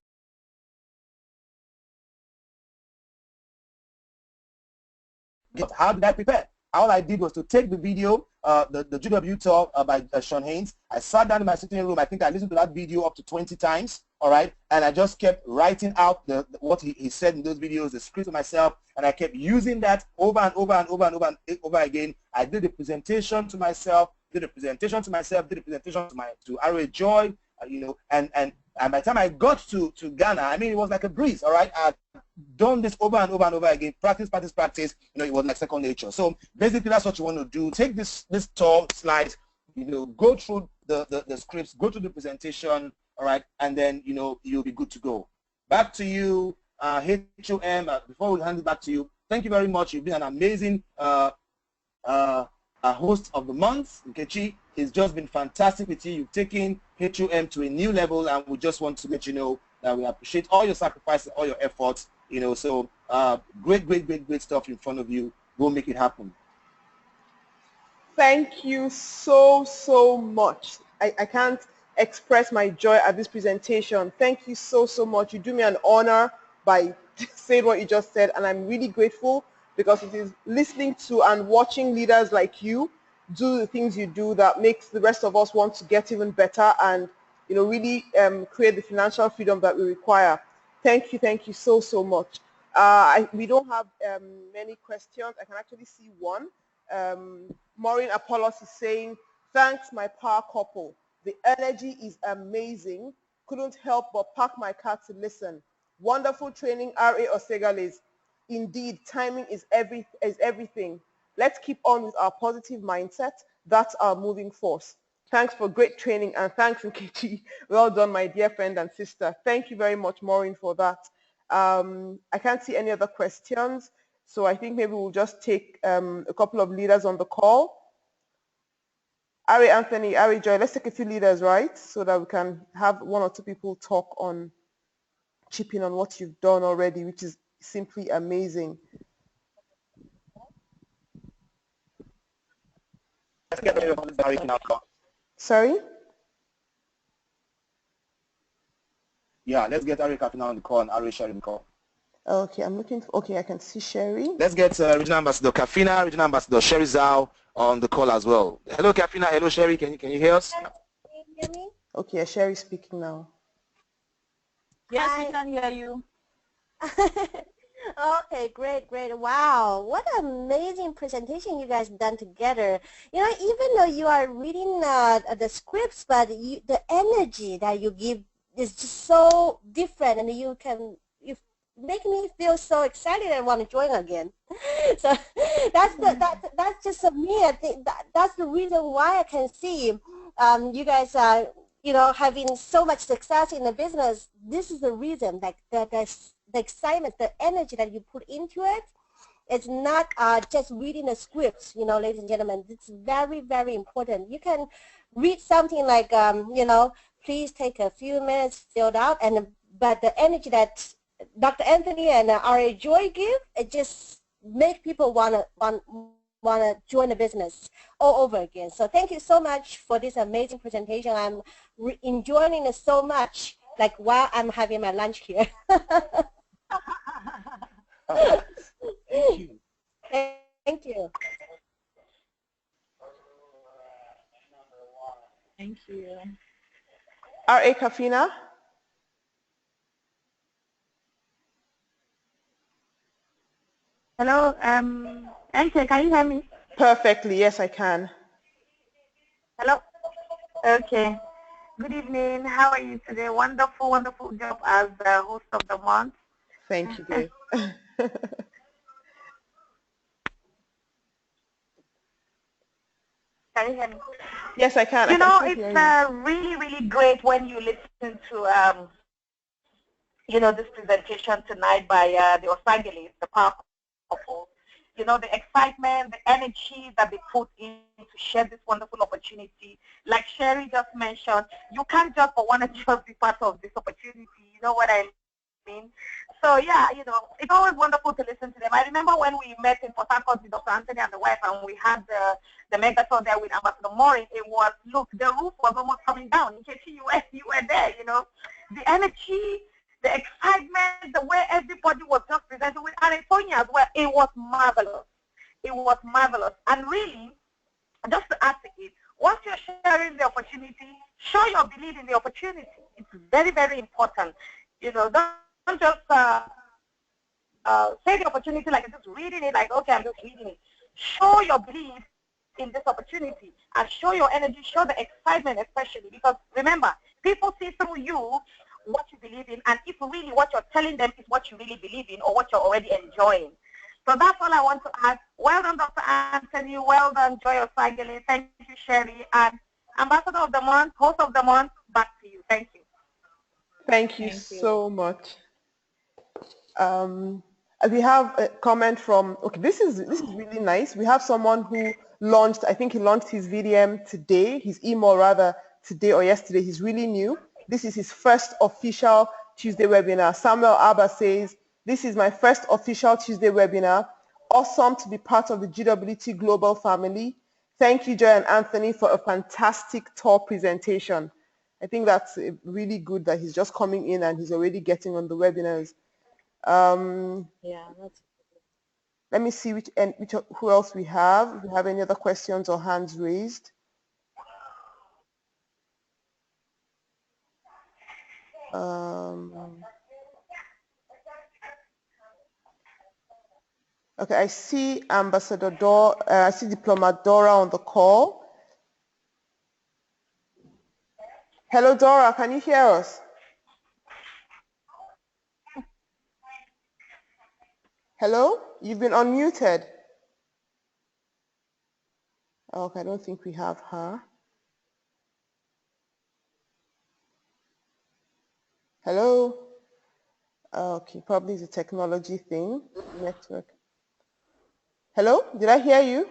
how did I prepare? All I did was to take the video, the GW tour by Sean Haynes. I sat down in my sitting room. I think I listened to that video up to 20 times, all right? And I just kept writing out what he said in those videos, the script to myself, and I kept using that over and over and over and over and over again. I did the presentation to myself, did the presentation to myself, did the presentation to RA Joy, and by the time I got to Ghana, it was like a breeze, all right? I'd done this over and over and over again, practice, practice, practice, it was like second nature. So basically that's what you want to do. Take this tour slides, go through the scripts, go through the presentation, all right, and then, you'll be good to go. Back to you, HUM, before we hand it back to you, thank you very much. You've been an amazing host of the month. Nkechi, it's just been fantastic with you. You've taken HUM to a new level, and we just want to let you know that we appreciate all your sacrifices, all your efforts, so great stuff in front of you. Go make it happen. Thank you so much. I can't express my joy at this presentation. Thank you so much. You do me an honor by saying what you just said, and I'm really grateful, because it is listening to and watching leaders like you do the things you do that makes the rest of us want to get even better and really create the financial freedom that we require. Thank you so much. We don't have many questions. I can actually see one. Maureen Apollos is saying, thanks my power couple. The energy is amazing. Couldn't help but park my car to listen. Wonderful training, R.A. Oseghale. Indeed, timing is everything. Let's keep on with our positive mindset. That's our moving force. Thanks for great training, and thanks, Nkechi. Well done, my dear friend and sister. Thank you very much, Maureen, for that. I can't see any other questions, so I think maybe we'll just take a couple of leaders on the call. Ari Anthony, Ari Joy, let's take a few leaders, right? So that we can have 1 or 2 people talk on, chip in on what you've done already, which is simply amazing. Sorry? Yeah, let's get Ari Kafina on the call and Ari Sherry on the call. Okay, I'm looking for, okay, I can see Sherry. Let's get Regional Ambassador Kafina, Regional Ambassador Sherry Zhao on the call as well. Hello Kafina, hello Sherry, can you hear us? Can you hear me? Okay, Sherry's speaking now. Yes, we can hear you. Okay, great. Wow, what an amazing presentation you guys done together. Even though you are reading the scripts, but the energy that you give is just so different, and you make me feel so excited and want to join again. So that's just me. I think that's the reason why I can see you guys are having so much success in the business. This is the reason, like the excitement, the energy that you put into it. It's not just reading the scripts, ladies and gentlemen. It's very, very important. You can read something like, please take a few minutes, fill it out, but the energy that Dr. Anthony and R.A. Joy give, it just make people want to join the business all over again. So thank you so much for this amazing presentation. I'm enjoying it so much, like while I'm having my lunch here. Thank you. Thank you. Thank you. R.A. Kafina? Hello, Anche, can you hear me? Perfectly, yes, I can. Hello? Okay. Good evening. How are you today? Wonderful, wonderful job as the host of the month. Thank you, dear. Can you hear me? Yes, I can. You I can know, still it's hear you. really, really great when you listen to, you know, this presentation tonight by the Oseghale, the power couple. You know, the excitement, the energy that they put in to share this wonderful opportunity. Like Sherry just mentioned, you can't just want to just be part of this opportunity. You know what I mean? So yeah, you know, it's always wonderful to listen to them. I remember when we met in Port Harcourt with Dr. Anthony and the wife, and we had the megaton there with Ambassador Maureen. It was, look, the roof was almost coming down. In case you were there, you know, the energy, the excitement, the way everybody was just presenting with Antonia as well, it was marvelous. It was marvelous. And really, just to add to it, once you're sharing the opportunity, show your belief in the opportunity. It's very, very important. You know, don't just say the opportunity like you're just reading it, like, okay, I'm just reading it. Show your belief in this opportunity and show your energy, show the excitement especially, because remember, people see through you what you believe in, and if really what you're telling them is what you really believe in or what you're already enjoying. So that's all I want to add. Well done, Dr. Anthony. Well done, Joy Oseghale. Thank you, Sherry. And Ambassador of the Month, Host of the Month, back to you. Thank you. Thank you so much. We have a comment from, okay, this is really nice. We have someone who launched, I think he launched his VDM today, his email rather, today or yesterday. He's really new. This is his first official Tuesday webinar. Samuel Abba says, this is my first official Tuesday webinar. Awesome to be part of the GWT Global family. Thank you, Joy and Anthony, for a fantastic tour presentation. I think that's really good that he's just coming in and he's already getting on the webinars. Yeah, that's Let me see who else we have. If we have any other questions or hands raised. Okay, I see Ambassador Dora, I see Diplomat Dora on the call. Hello, Dora, can you hear us? Hello, you've been unmuted. Okay, I don't think we have her. Hello? Okay, probably it's a technology thing, network. Hello, did I hear you?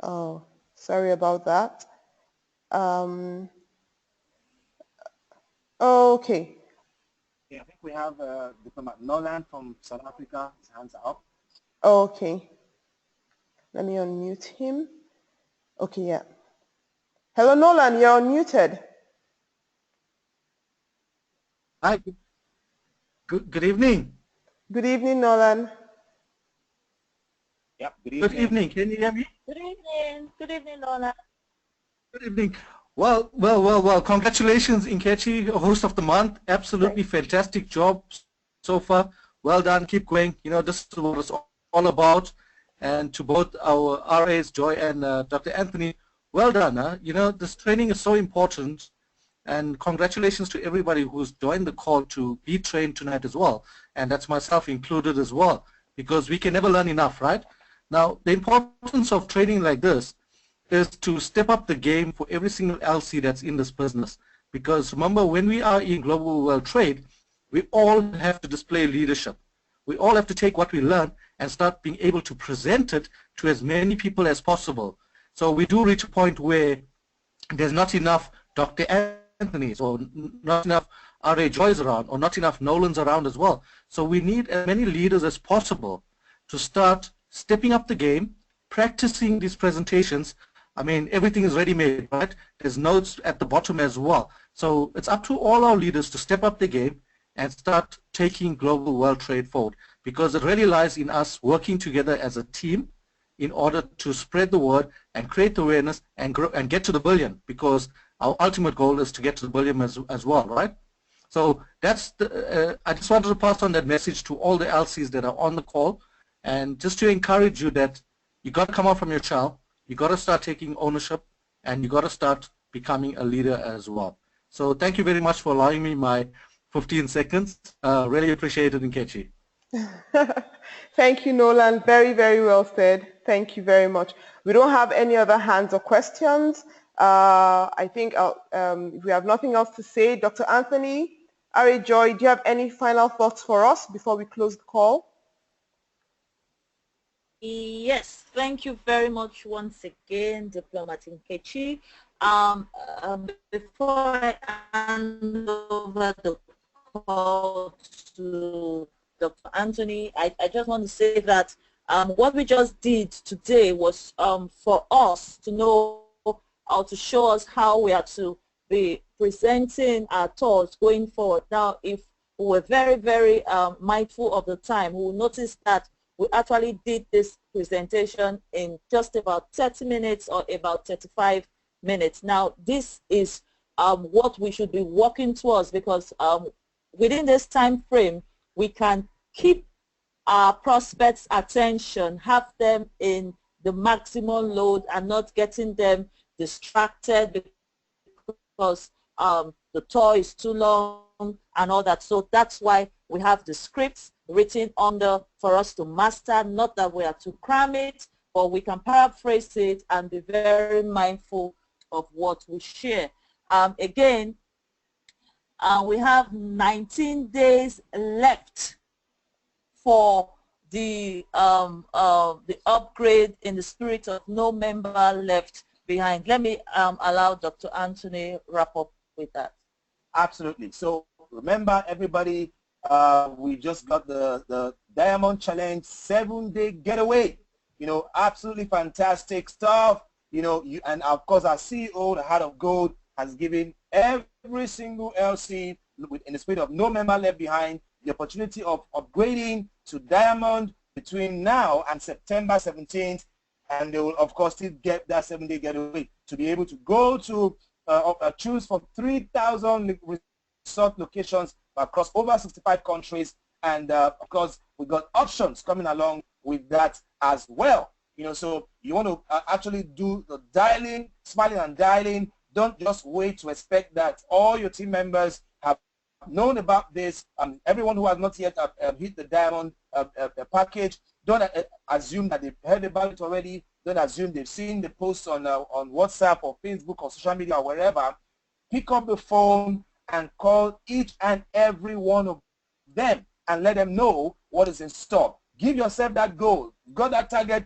Oh, sorry about that. Okay. Yeah, I think we have Diplomat Nolan from South Africa. His hands are up. Okay. Let me unmute him. Okay, yeah. Hello, Nolan, you're unmuted. Hi, good evening. Good evening, Nolan. Yep, Good evening. Can you hear me? good evening. Good evening, Lola. Good evening. Well. Congratulations, Nkechi, host of the month. Absolutely fantastic job so far. Well done. Keep going. You know, this is what it's all about. And to both our RAs, Joy and Dr. Anthony, well done. Huh? You know, this training is so important. And congratulations to everybody who's joined the call to be trained tonight as well. And that's myself included as well, because we can never learn enough, right? Now, the importance of training like this is to step up the game for every single LC that's in this business. Because remember, when we are in global world trade, we all have to display leadership. We all have to take what we learn and start being able to present it to as many people as possible. So we do reach a point where there's not enough Dr. Anthony's or not enough R.A. Joys around or not enough Nolans around as well. So we need as many leaders as possible to start stepping up the game, practicing these presentations I mean, everything is ready-made, right? There's notes at the bottom as well. So it's up to all our leaders to step up the game and start taking global world trade forward, because it really lies in us working together as a team in order to spread the word and create awareness and grow and get to the billion, because our ultimate goal is to get to the billion as well, right? So that's I just wanted to pass on that message to all the LCs that are on the call, and just to encourage you that you got to come out from your shell, you got to start taking ownership, and you got to start becoming a leader as well. So thank you very much for allowing me my 15 seconds. Really appreciate it, Nkechi. Thank you, Nolan. Very, very well said. Thank you very much. We don't have any other hands or questions. I think if we have nothing else to say, Dr. Anthony, R.A. Joy, do you have any final thoughts for us before we close the call? Yes, thank you very much once again, Diplomat Nkechi. Before I hand over the call to Dr. Anthony, I just want to say that what we just did today was for us to know how to show us how we are to be presenting our thoughts going forward. Now, if we were very, very mindful of the time, we will notice that we actually did this presentation in just about 30 minutes or about 35 minutes. Now, this is what we should be working towards, because within this time frame, we can keep our prospects' attention, have them in the maximum load and not getting them distracted because the tour is too long and all that. So that's why we have the scripts written under for us to master, not that we are to cram it, but we can paraphrase it and be very mindful of what we share. Again, we have 19 days left for the upgrade in the spirit of no member left behind. Let me allow Dr. Anthony wrap up with that. Absolutely. So remember, everybody, we just got the Diamond Challenge 7-day getaway. You know, absolutely fantastic stuff. You know, and of course our CEO, the Heart of Gold, has given every single LC in the spirit of no member left behind the opportunity of upgrading to Diamond between now and September 17th, and they will of course still get that 7-day getaway to be able to go to choose from 3,000 resort locations across over 65 countries, and of course we got options coming along with that as well. You know, so you want to actually do the dialing, smiling and dialing. Don't just wait to expect that all your team members have known about this. Everyone who has not yet hit the Diamond package, don't assume that they've heard about it already. Don't assume they've seen the posts on WhatsApp or Facebook or social media or wherever. Pick up the phone and call each and every one of them and let them know what is in store. Give yourself that goal. You've got that target.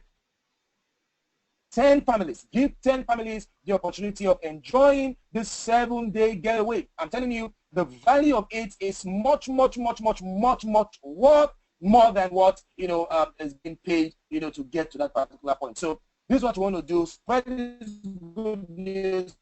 10 families. Give 10 families the opportunity of enjoying this 7-day getaway. I'm telling you, the value of it is much, much, much, much, much, much worth more than what, you know, is being paid, you know, to get to that particular point. So this is what we want to do: spread this good news,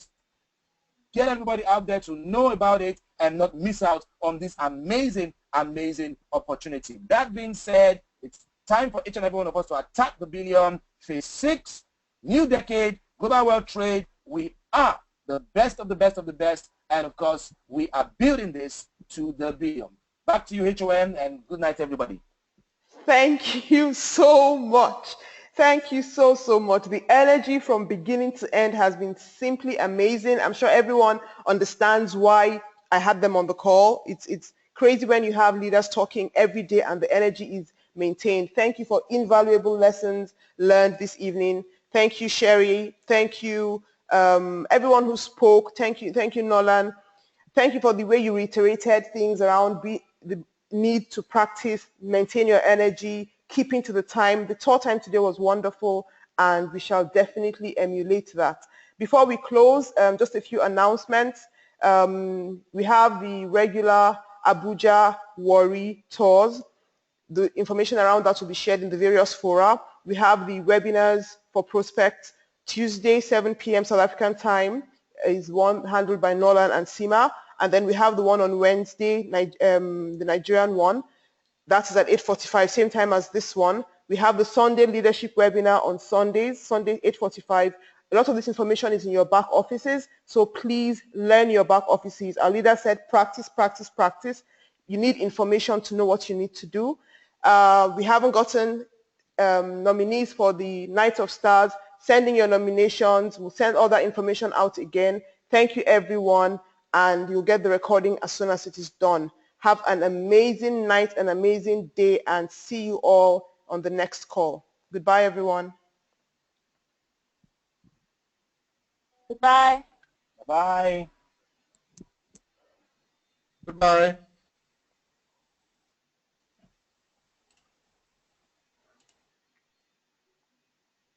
get everybody out there to know about it and not miss out on this amazing, amazing opportunity. That being said, it's time for each and every one of us to attack the billion. Phase 6, new decade, global world trade. We are the best of the best of the best, and of course, we are building this to the billion. Back to you, HOM, and good night, everybody. Thank you so much. Thank you so, so much. The energy from beginning to end has been simply amazing. I'm sure everyone understands why I had them on the call. It's crazy when you have leaders talking every day and the energy is maintained. Thank you for invaluable lessons learned this evening. Thank you, Sherry. Thank you, everyone who spoke. Thank you, Nolan. Thank you for the way you reiterated things around the need to practice, maintain your energy, keeping to the time. The tour time today was wonderful, and we shall definitely emulate that. Before we close, just a few announcements. We have the regular Abuja Warri tours. The information around that will be shared in the various fora. We have the webinars for prospects Tuesday, 7 p.m. South African time is one handled by Nolan and Sima. And then we have the one on Wednesday, the Nigerian one. That is at 8:45, same time as this one. We have the Sunday leadership webinar on Sundays, Sunday 8:45. A lot of this information is in your back offices, so please learn your back offices. Our leader said practice, practice, practice. You need information to know what you need to do. We haven't gotten nominees for the Night of Stars. Sending your nominations. We'll send all that information out again. Thank you, everyone, and you'll get the recording as soon as it is done. Have an amazing night, an amazing day, and see you all on the next call. Goodbye, everyone. Goodbye. Bye. Goodbye.